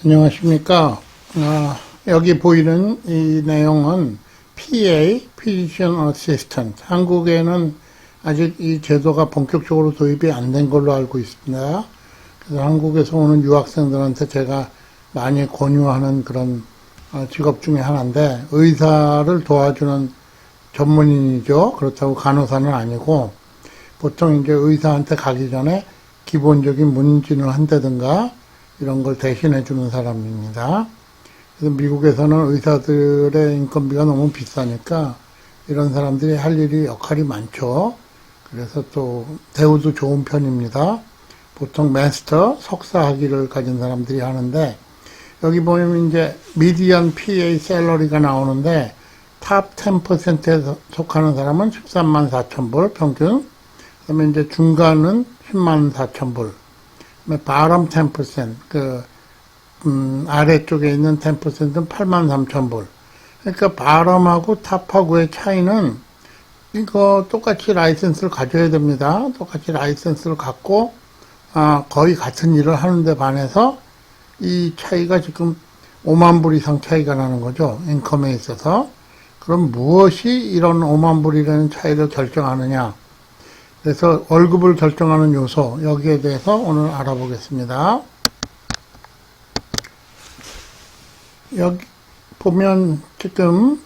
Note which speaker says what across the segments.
Speaker 1: 안녕하십니까. 여기 보이는 이 내용은 PA, Physician Assistant. 한국에는 아직 이 제도가 본격적으로 도입이 안 된 걸로 알고 있습니다. 그래서 한국에서 오는 유학생들한테 제가 많이 권유하는 그런 직업 중에 하나인데, 의사를 도와주는 전문인이죠. 그렇다고 간호사는 아니고, 보통 이제 의사한테 가기 전에 기본적인 문진을 한다든가, 이런 걸 대신해 주는 사람입니다. 그래서 미국에서는 의사들의 인건비가 너무 비싸니까 이런 사람들이 할 일이 역할이 많죠. 그래서 또 대우도 좋은 편입니다. 보통 마스터, 석사 학위를 가진 사람들이 하는데, 여기 보면 이제 미디안 PA 샐러리가 나오는데 탑 10%에 속하는 사람은 13만 4천 불 평균, 그다음에 이제 중간은 10만 4천 불, 바람 10%, 아래쪽에 있는 10%는 8만 3천 불. 그러니까 바람하고 탑하고의 차이는, 이거 똑같이 라이센스를 가져야 됩니다. 똑같이 라이센스를 갖고, 거의 같은 일을 하는데 반해서, 이 차이가 지금 5만 불 이상 차이가 나는 거죠. 인컴에 있어서. 그럼 무엇이 이런 5만 불이라는 차이를 결정하느냐? 그래서 월급을 결정하는 요소, 여기에 대해서 오늘 알아보겠습니다. 여기 보면 지금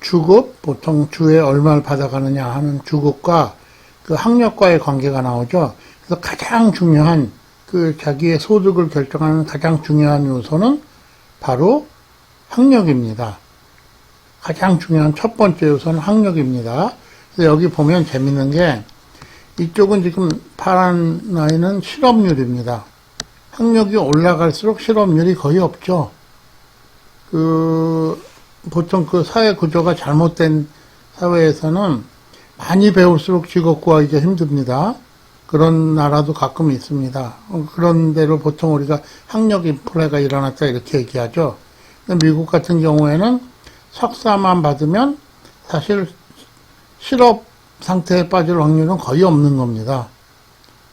Speaker 1: 주급, 보통 주에 얼마를 받아가느냐 하는 주급과 그 학력과의 관계가 나오죠. 그래서 가장 중요한 자기의 소득을 결정하는 가장 중요한 요소는 바로 학력입니다. 가장 중요한 첫 번째 요소는 학력입니다. 여기 보면 재밌는 게, 이쪽은 지금 파란 라인은 실업률입니다. 학력이 올라갈수록 실업률이 거의 없죠. 보통 사회 구조가 잘못된 사회에서는 많이 배울수록 직업 구하기가 힘듭니다. 그런 나라도 가끔 있습니다. 그런 대로 보통 우리가 학력 인플레가 일어났다 이렇게 얘기하죠. 미국 같은 경우에는 석사만 받으면 사실 실업 상태에 빠질 확률은 거의 없는 겁니다.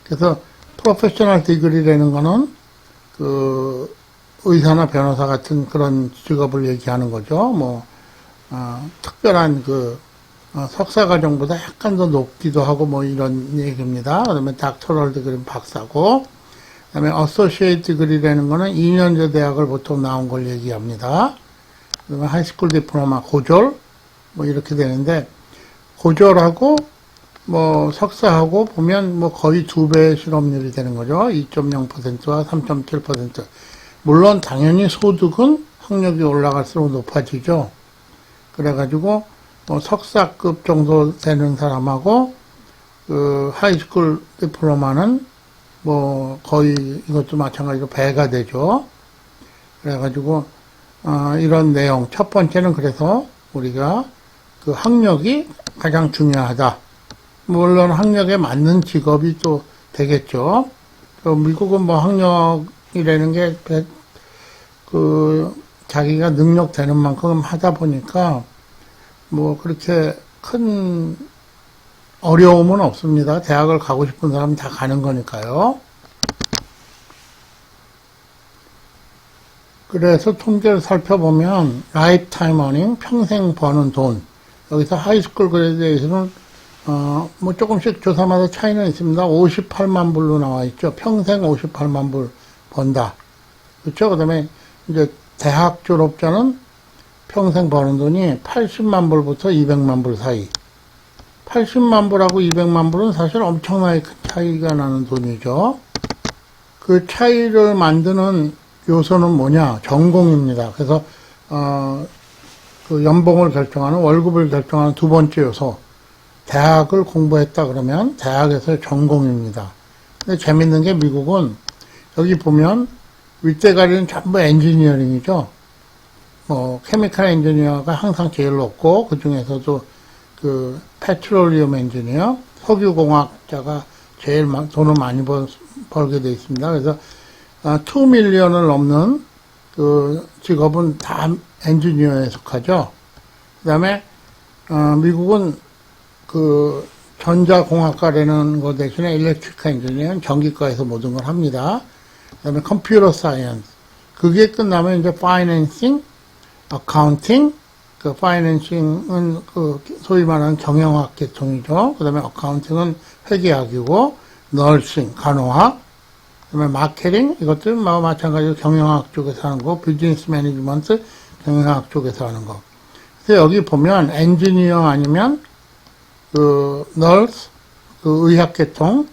Speaker 1: 그래서 프로페셔널 디그리라는 거는 의사나 변호사 같은 그런 직업을 얘기하는 거죠. 특별한 석사 과정보다 약간 더 높기도 하고 이런 얘기입니다. 그다음에 닥터럴 디그리는 박사고, 그다음에 어소시에이트 디그리라는 거는 2년제 대학을 보통 나온 걸 얘기합니다. 그다음에 하이스쿨 디플로마 고졸 이렇게 되는데, 고졸하고 석사하고 보면 거의 2배의 실업률이 되는 거죠. 2.0%와 3.7%. 물론 당연히 소득은 학력이 올라갈수록 높아지죠. 그래가지고 석사급 정도 되는 사람하고 하이스쿨 디플로마는 거의 이것도 마찬가지로 배가 되죠. 그래가지고 이런 내용, 첫 번째는 그래서 우리가 학력이 가장 중요하다. 물론 학력에 맞는 직업이 또 되겠죠. 미국은 학력이라는 게 자기가 능력 되는 만큼 하다 보니까 그렇게 큰 어려움은 없습니다. 대학을 가고 싶은 사람은 다 가는 거니까요. 그래서 통계를 살펴보면 라이프타임 어닝, 평생 버는 돈, 여기서 하이스쿨 그레이드에서는 조금씩 조사마다 차이는 있습니다. 58만 불로 나와 있죠. 평생 58만 불 번다. 그렇죠? 그 다음에 이제 대학 졸업자는 평생 버는 돈이 80만 불부터 200만 불 사이. 80만 불하고 200만 불은 사실 엄청나게 큰 차이가 나는 돈이죠. 그 차이를 만드는 요소는 뭐냐? 전공입니다. 그래서, 연봉을 결정하는, 월급을 결정하는 두 번째 요소. 대학을 공부했다 그러면 대학에서의 전공입니다. 근데 재밌는 게 미국은 여기 보면 윗대가리는 전부 엔지니어링이죠. 케미컬 엔지니어가 항상 제일 높고, 그 중에서도 페트롤리움 엔지니어, 석유공학자가 제일 돈을 많이 벌게 되어 있습니다. 그래서 2 밀리언을 넘는 직업은 다 엔지니어에 속하죠. 그 다음에 미국은 전자공학과라는 것 대신에 일렉트리컬 엔지니어는 전기과에서 모든 걸 합니다. 그 다음에 컴퓨터 사이언스, 그게 끝나면 이제 financing, accounting, 그 financing은 그 소위 말하는 경영학 계통이죠. 그 다음에 accounting은 회계학이고, nursing, 간호학, 그 다음에 마케팅, 이것들은 뭐 마찬가지로 경영학 쪽에서 하는 거, 비즈니스 매니지먼트, 경영학 쪽에서 하는 거. 그래서 여기 보면 엔지니어 아니면 그 nurse, 그 의학 계통,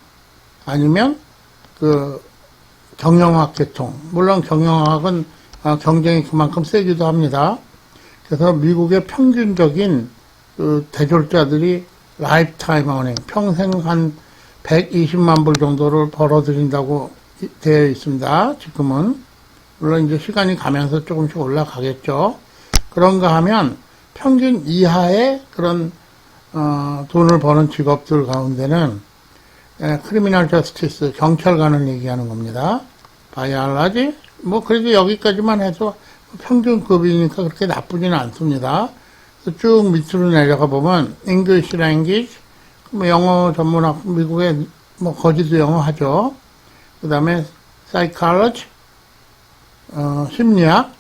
Speaker 1: 아니면 그 경영학 계통. 물론 경영학은 경쟁이 그만큼 세기도 합니다. 그래서 미국의 평균적인 그 대졸자들이 라이프타임 어닝, 평생 한 120만 불 정도를 벌어들인다고 되어 있습니다. 지금은. 물론 이제 시간이 가면서 조금씩 올라가겠죠. 그런가 하면 평균 이하의 그런 돈을 버는 직업들 가운데는 크리미널 저스티스, 경찰관을 얘기하는 겁니다. 바이올라지, 뭐 그래도 여기까지만 해도 평균급이니까 그렇게 나쁘지는 않습니다. 쭉 밑으로 내려가 보면 English language, 뭐 영어 전문학, 미국에 뭐 거기도 영어 하죠. 그 다음에 psychology, 심리학,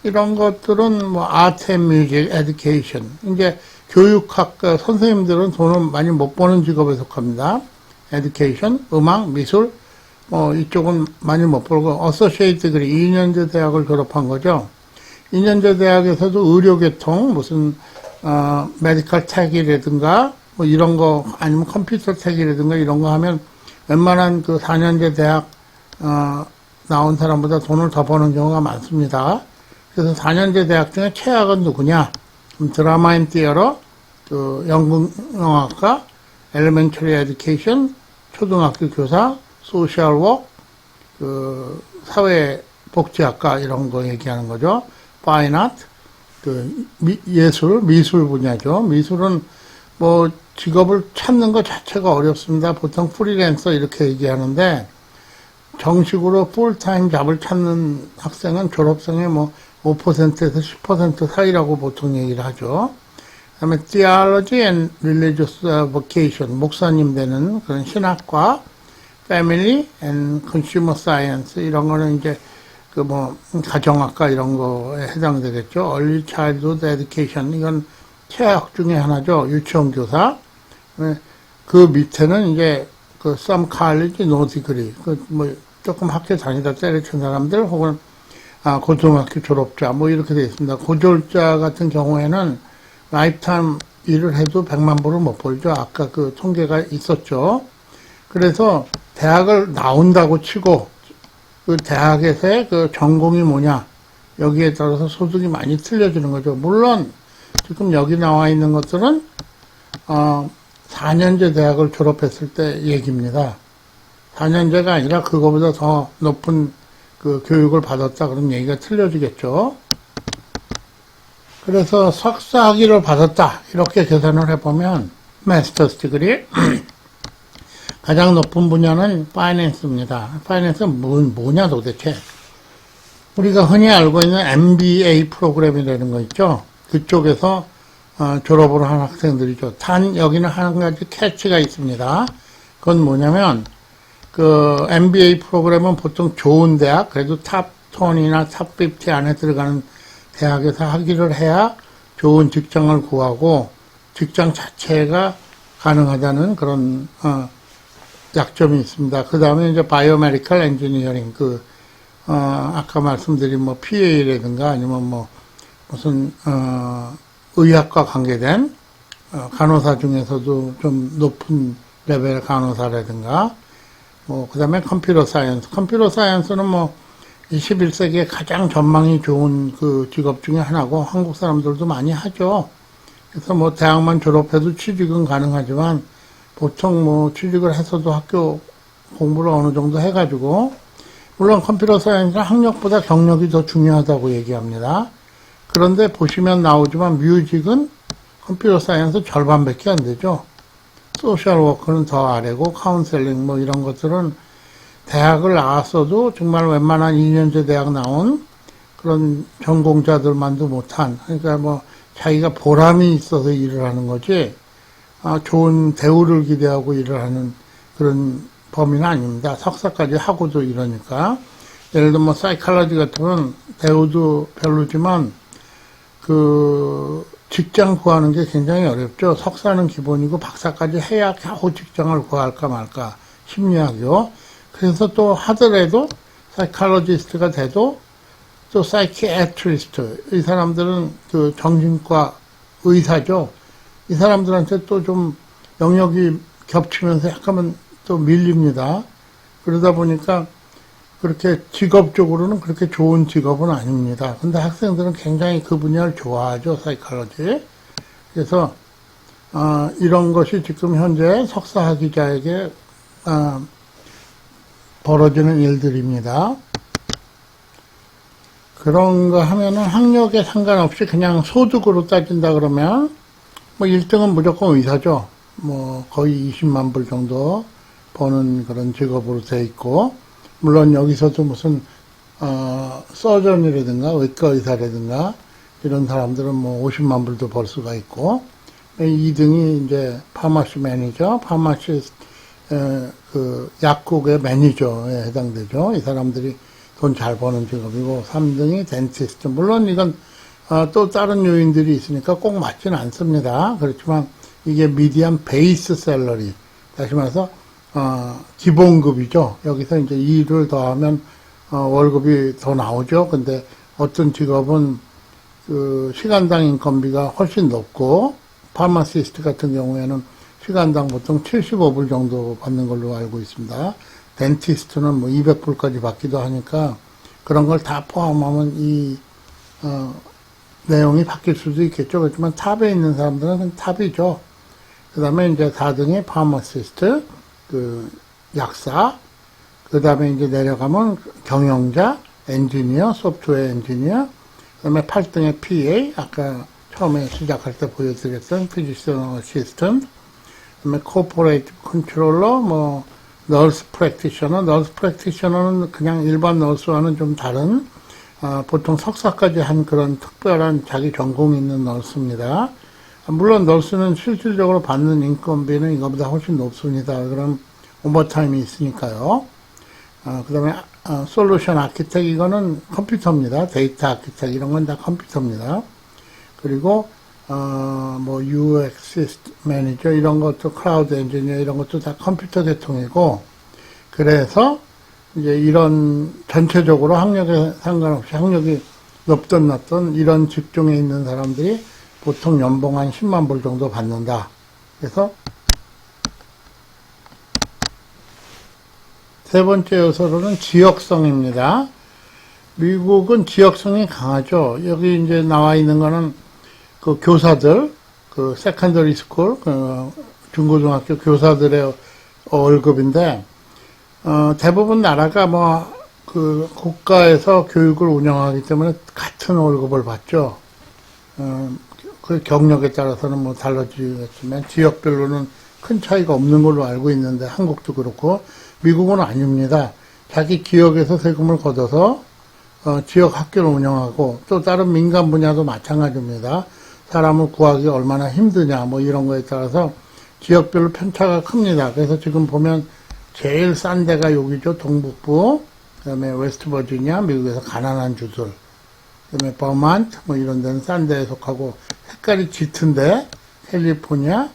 Speaker 1: 이런 것들은 뭐 art and music, education. 이제 교육학 선생님들은 돈을 많이 못 버는 직업에 속합니다. education, 음악, 미술, 뭐 이쪽은 많이 못 벌고 associate degree, 2년제 대학을 졸업한 거죠. 2년제 대학에서도 의료계통, 무슨 메디컬 tech이라든가 뭐 이런 거, 아니면 컴퓨터 tech이라든가 이런 거 하면 웬만한 그 4년제 대학 나온 사람보다 돈을 더 버는 경우가 많습니다. 그래서 4년제 대학 중에 최악은 누구냐? 드라마 앤 티어러, 그 연극영화과, 엘리멘터리 에듀케이션, 초등학교 교사, 소셜 워크, 그 사회복지학과 이런 거 얘기하는 거죠. 파인 아트, 그 예술, 미술 분야죠. 미술은 뭐 직업을 찾는 것 자체가 어렵습니다. 보통 프리랜서 이렇게 얘기하는데 정식으로 풀타임 잡을 찾는 학생은 졸업생의 뭐 5%에서 10% 사이라고 보통 얘기를 하죠. 그 다음에 theology and religious vocation, 목사님 되는 그런 신학과, family and consumer science, 이런 거는 이제 그 뭐 가정학과 이런 거에 해당되겠죠. early childhood education, 이건 최악 중에 하나죠. 유치원 교사. 그 밑에는 이제 그 some college, no degree, 그 뭐 조금 학교 다니다 때려친 사람들 혹은 고등학교 졸업자 뭐 이렇게 되어 있습니다. 고졸자 같은 경우에는 라이프타임 일을 해도 100만 불을 못 벌죠. 아까 그 통계가 있었죠. 그래서 대학을 나온다고 치고 그 대학에서의 그 전공이 뭐냐 여기에 따라서 소득이 많이 틀려지는 거죠. 물론 지금 여기 나와 있는 것들은 4년제 대학을 졸업했을 때 얘기입니다. 4년제가 아니라 그거보다 더 높은 그 교육을 받았다 그런 얘기가 틀려지겠죠. 그래서 석사 학위를 받았다 이렇게 계산을 해보면 마스터스 디그리 가장 높은 분야는 파이낸스입니다. 파이낸스는 뭐냐 도대체. 우리가 흔히 알고 있는 MBA 프로그램이라는 거 있죠. 그쪽에서 졸업을 한 학생들이죠. 단 여기는 한 가지 캐치가 있습니다. 그건 뭐냐면 그 MBA 프로그램은 보통 좋은 대학, 그래도 탑 20이나 탑 50 안에 들어가는 대학에서 학위를 해야 좋은 직장을 구하고 직장 자체가 가능하다는 그런 약점이 있습니다. 그 다음에 이제 바이오메디컬 엔지니어링, 아까 말씀드린 뭐 PA라든가 아니면 뭐 무슨 의학과 관계된 간호사 중에서도 좀 높은 레벨의 간호사라든가 뭐 그다음에 컴퓨터 사이언스는 뭐 21세기에 가장 전망이 좋은 그 직업 중에 하나고 한국 사람들도 많이 하죠. 그래서 뭐 대학만 졸업해도 취직은 가능하지만 보통 뭐 취직을 해서도 학교 공부를 어느 정도 해가지고 물론 컴퓨터 사이언스는 학력보다 경력이 더 중요하다고 얘기합니다. 그런데 보시면 나오지만 뮤직은 컴퓨터 사이언스 절반밖에 안 되죠. 소셜 워크는 더 아래고 카운셀링 뭐 이런 것들은 대학을 나왔어도 정말 웬만한 2년제 대학 나온 그런 전공자들만도 못한, 그러니까 뭐 자기가 보람이 있어서 일을 하는 거지 좋은 대우를 기대하고 일을 하는 그런 범위는 아닙니다. 석사까지 하고도 이러니까 예를 들면 뭐 사이칼러지 같으면 대우도 별로지만 그 직장 구하는 게 굉장히 어렵죠. 석사는 기본이고 박사까지 해야 겨우 직장을 구할까 말까. 심리학이요. 그래서 또 하더라도 사이칼러지스트가 돼도 또 사이키애트리스트, 이 사람들은 그 정신과 의사죠. 이 사람들한테 또 좀 영역이 겹치면서 약간은 또 밀립니다. 그러다 보니까 그렇게 직업적으로는 그렇게 좋은 직업은 아닙니다. 근데 학생들은 굉장히 그 분야를 좋아하죠, 사이칼러지. 그래서 이런 것이 지금 현재 석사학위자에게 벌어지는 일들입니다. 그런 거 하면은 학력에 상관없이 그냥 소득으로 따진다 그러면 뭐 1등은 무조건 의사죠. 뭐 거의 20만 불 정도 버는 그런 직업으로 돼 있고, 물론 여기서도 무슨 서전이라든가 외과 의사라든가 이런 사람들은 뭐 50만 불도 벌 수가 있고, 2등이 이제 파마시 매니저, 그 약국의 매니저에 해당되죠. 이 사람들이 돈 잘 버는 직업이고, 3등이 덴티스트. 물론 이건 또 다른 요인들이 있으니까 꼭 맞지는 않습니다. 그렇지만 이게 미디안 베이스 샐러리, 다시 말해서 기본급이죠. 여기서 이제 2를 더하면 월급이 더 나오죠. 근데 어떤 직업은 그 시간당 인건비가 훨씬 높고, 파마시스트 같은 경우에는 시간당 보통 75불 정도 받는 걸로 알고 있습니다. 덴티스트는 뭐 200불까지 받기도 하니까 그런 걸 다 포함하면 이 내용이 바뀔 수도 있겠죠. 그렇지만 탑에 있는 사람들은 탑이죠. 그 다음에 이제 4등이 파마시스트, 그 약사, 그 다음에 이제 내려가면 경영자, 엔지니어, 소프트웨어 엔지니어, 그 다음에 8등의 PA, 아까 처음에 시작할 때 보여드렸던 피지션 어시스턴트, 그 다음에 코퍼레이트 컨트롤러, 뭐 널스 프랙티셔너, 널스 프랙티셔너는 그냥 일반 널스와는 좀 다른, 보통 석사까지 한 그런 특별한 자기 전공이 있는 널스입니다. 물론 널스는 실질적으로 받는 인건비는 이거보다 훨씬 높습니다. 그럼 오버타임이 있으니까요. 그 다음에 솔루션 아키텍, 이거는 컴퓨터입니다. 데이터 아키텍 이런 건 다 컴퓨터입니다. 그리고 뭐 UX 매니저 이런 것도, 클라우드 엔지니어 이런 것도 다 컴퓨터 계통이고, 그래서 이제 이런 전체적으로 학력에 상관없이 학력이 높든 낮든 이런 직종에 있는 사람들이 보통 연봉 한 10만 불 정도 받는다. 그래서 세 번째 요소로는 지역성입니다. 미국은 지역성이 강하죠. 여기 이제 나와 있는 거는 그 교사들, 그 세컨더리 스쿨, 중고등학교 교사들의 월급인데, 대부분 나라가 뭐, 그 국가에서 교육을 운영하기 때문에 같은 월급을 받죠. 그 경력에 따라서는 뭐 달라지겠지만, 지역별로는 큰 차이가 없는 걸로 알고 있는데, 한국도 그렇고, 미국은 아닙니다. 자기 지역에서 세금을 걷어서, 지역 학교를 운영하고, 또 다른 민간 분야도 마찬가지입니다. 사람을 구하기 얼마나 힘드냐, 뭐 이런 거에 따라서 지역별로 편차가 큽니다. 그래서 지금 보면 제일 싼 데가 여기죠. 동북부, 그 다음에 웨스트 버지니아, 미국에서 가난한 주들, 그 다음에 버만트, 뭐 이런 데는 싼 데에 속하고, 색깔이 짙은데, 캘리포니아,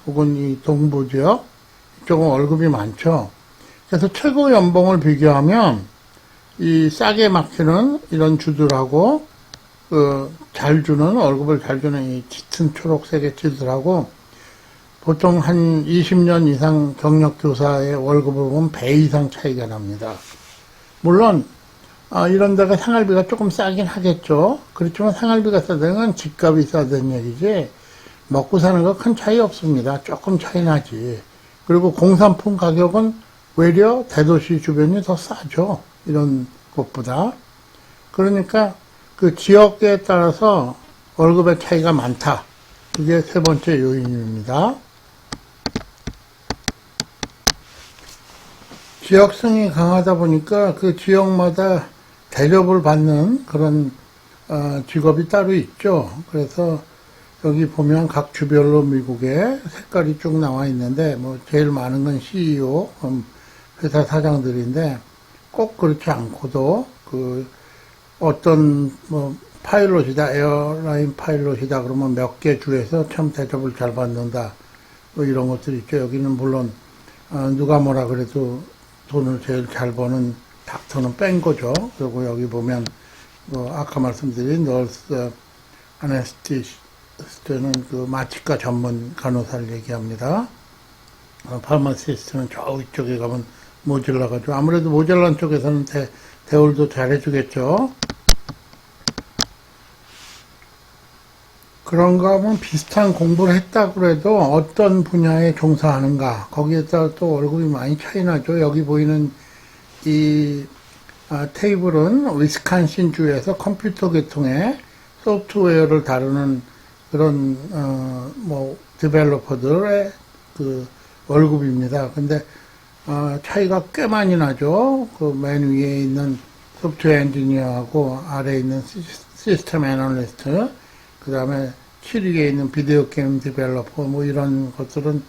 Speaker 1: 혹은 이 동부 지역, 이쪽은 월급이 많죠. 그래서 최고 연봉을 비교하면, 이 싸게 막히는 이런 주들하고, 잘 주는, 월급을 잘 주는 이 짙은 초록색의 주들하고, 보통 한 20년 이상 경력 교사의 월급을 보면 배 이상 차이가 납니다. 물론 이런 데가 생활비가 조금 싸긴 하겠죠. 그렇지만 생활비가 싸다는 건 집값이 싸다는 얘기지, 먹고 사는 거 큰 차이 없습니다. 조금 차이 나지. 그리고 공산품 가격은 외려 대도시 주변이 더 싸죠. 이런 곳보다. 그러니까 그 지역에 따라서 월급의 차이가 많다. 그게 세 번째 요인입니다. 지역성이 강하다 보니까 그 지역마다 대접을 받는 그런 직업이 따로 있죠. 그래서 여기 보면 각 주별로 미국에 색깔이 쭉 나와 있는데, 뭐 제일 많은 건 CEO, 회사 사장들인데, 꼭 그렇지 않고도 어떤 파일럿이다, 에어라인 파일럿이다 그러면 몇 개 주에서 참 대접을 잘 받는다, 이런 것들이 있죠. 여기는 물론 누가 뭐라 그래도 돈을 제일 잘 버는 닥터는 뺀 거죠. 그리고 여기 보면 아까 말씀드린 널스 아네스티스트는 마취과 전문 간호사를 얘기합니다. 파마시스트는 저 위쪽에 가면 모질라가지고, 아무래도 모질란 쪽에서는 대우도 잘해주겠죠. 그런가 하면 비슷한 공부를 했다 그래도 어떤 분야에 종사하는가, 거기에 따라 또 월급이 많이 차이 나죠. 여기 보이는 이 테이블은 위스콘신주에서 컴퓨터 계통의 소프트웨어를 다루는 그런 디벨로퍼들의 월급입니다. 근데 차이가 꽤 많이 나죠. 맨 위에 있는 소프트웨어 엔지니어하고 아래에 있는 시스템 애널리스트, 그 다음에 7위에 있는 비디오 게임 디벨로퍼, 이런 것들은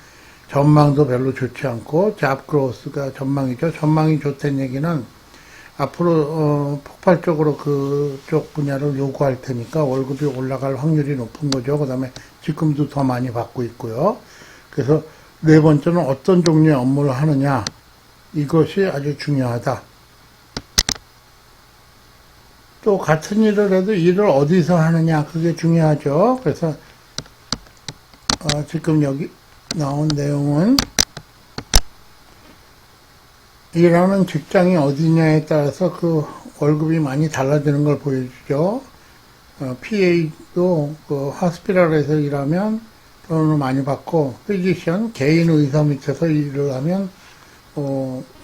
Speaker 1: 전망도 별로 좋지 않고, 잡 그로스가 전망이죠. 전망이 좋다는 얘기는 앞으로 폭발적으로 그쪽 분야를 요구할 테니까 월급이 올라갈 확률이 높은 거죠. 그 다음에 지금도 더 많이 받고 있고요. 그래서 네 번째는 어떤 종류의 업무를 하느냐, 이것이 아주 중요하다. 또 같은 일을 해도 일을 어디서 하느냐, 그게 중요하죠. 그래서 지금 여기 나온 내용은 일하는 직장이 어디냐에 따라서 월급이 많이 달라지는 걸 보여주죠. PA도 하스피탈에서 일하면 돈을 많이 받고, 피지션, 개인 의사 밑에서 일을 하면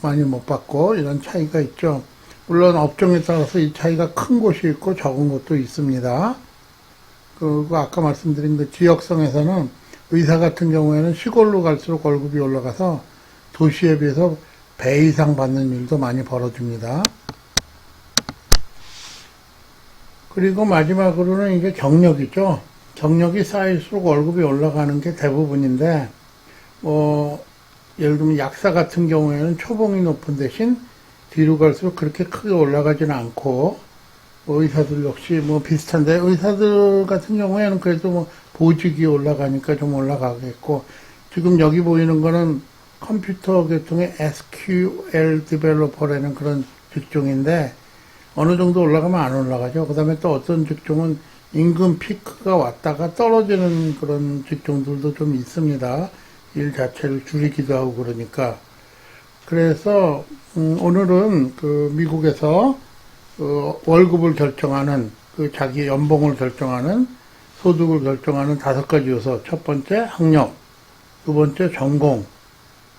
Speaker 1: 많이 못 받고, 이런 차이가 있죠. 물론 업종에 따라서 이 차이가 큰 곳이 있고 적은 곳도 있습니다. 그리고 아까 말씀드린 지역성에서는 의사 같은 경우에는 시골로 갈수록 월급이 올라가서 도시에 비해서 배 이상 받는 일도 많이 벌어집니다. 그리고 마지막으로는 이게 경력이죠. 경력이 쌓일수록 월급이 올라가는 게 대부분인데, 예를 들면 약사 같은 경우에는 초봉이 높은 대신 뒤로 갈수록 그렇게 크게 올라가지는 않고, 의사들 역시 비슷한데, 의사들 같은 경우에는 그래도 보직이 올라가니까 좀 올라가겠고, 지금 여기 보이는 거는 컴퓨터 계통의 SQL 디벨로퍼라는 그런 직종인데, 어느 정도 올라가면 안 올라가죠. 그 다음에 또 어떤 직종은 임금 피크가 왔다가 떨어지는 그런 직종들도 좀 있습니다. 일 자체를 줄이기도 하고 그러니까. 그래서 오늘은 미국에서 월급을 결정하는, 자기 연봉을 결정하는, 소득을 결정하는 5가지 요소. 첫 번째 학력, 두 번째 전공,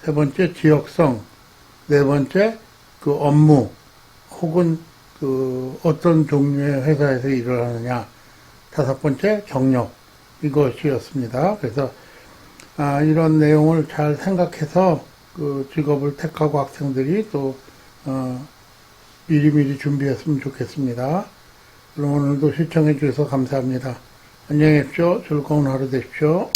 Speaker 1: 세 번째 지역성, 네 번째 업무, 혹은 어떤 종류의 회사에서 일을 하느냐, 5번째 경력, 이것이었습니다. 그래서 이런 내용을 잘 생각해서 직업을 택하고 학생들이 또 미리미리 준비했으면 좋겠습니다. 그럼 오늘도 시청해 주셔서 감사합니다. 안녕히 계십시오. 즐거운 하루 되십시오.